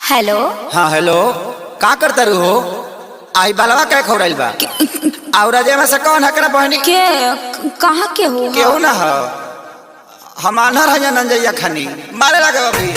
Hello. हाँ hello, का करता रू हो? आई बालवा क्या खौराइल बा? और में से कौन हकरा बहनी के कहाँ के हो? केहू ना हो, हम आनर है नंजैया खानी मारे लगे अभी।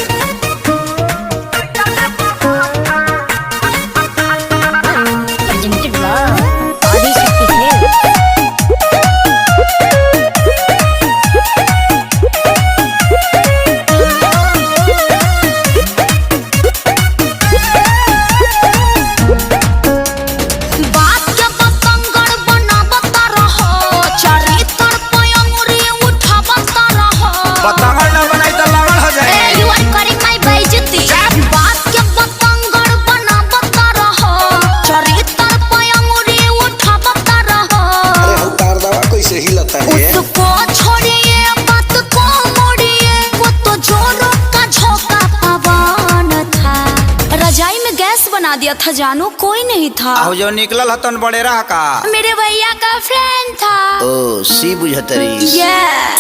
बना दिया था, जानो कोई नहीं था। जो निकलल हतन बड़े रहा का मेरे भैया का फ्रेंड था। ओ सी बुझतरी।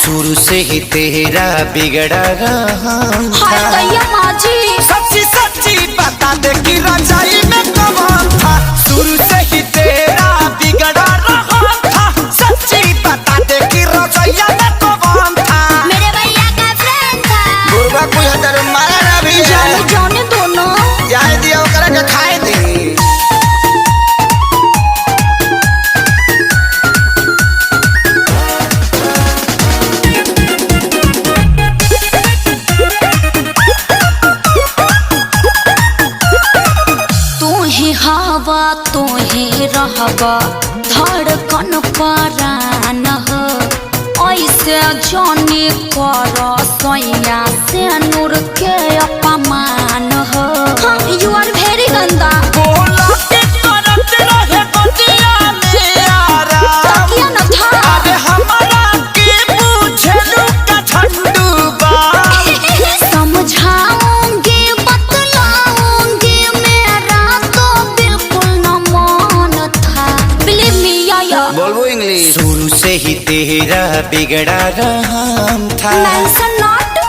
शुरू से ही तेरा बिगड़ा रहा सच्ची सच्ची बता दे कि रजाई में कौन था। शुरू से ही तेरा बिगड़ा रहा था, सच्ची बता दे कि रजाई में कौन था। मेरे भैया का फ्रेंड था। बुरबा बुझतर मारा ना भी जाने दोनों जाए दिया ओकरा के खाए दी। हवा तू ही रहबा धड़कन परान हो, ऐसे जाने कर सैया से नूर के अपमान हो। यू आर वेरी गंदा। शुरू से ही तेरा बिगड़ा रहा था।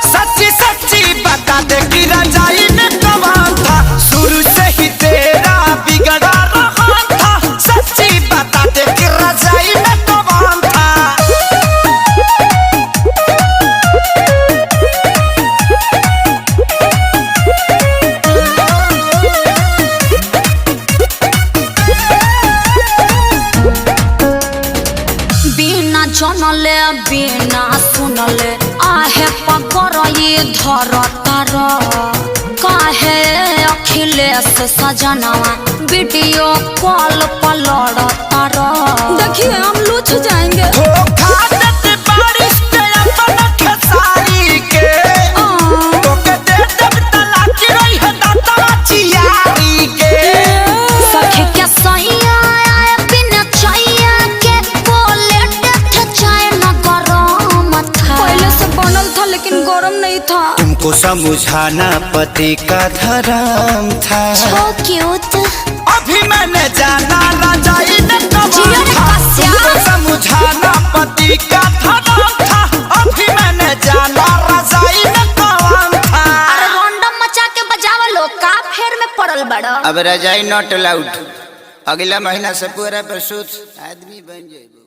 सच्ची सच्ची बता दे कि रजाई में कौन था। शुरू से ही तेरा बिगड़ा रहा था, सच्ची बता दे कि रजाई में कौन था। जनले बिना सुनले आहे पकर ये धर तार। काहे अखिलेश सजनवा वीडियो कॉल पर लड़ तार। देखिए हम लूच जाएंगे। तुमको समझाना पति का धर्म था। क्यूट अभी मैंने जाना रजाई में कौन था। तुमको समझाना पति का धर्म था। अभी मैंने जाना रजाई में कौन था। अरे रैंडम मचा के बजावा लो का फेर में पड़ल बड़ा। अब रजाई नॉट अलाउड। अगला महीना से पूरा प्रसूत आदमी बन जाएगा।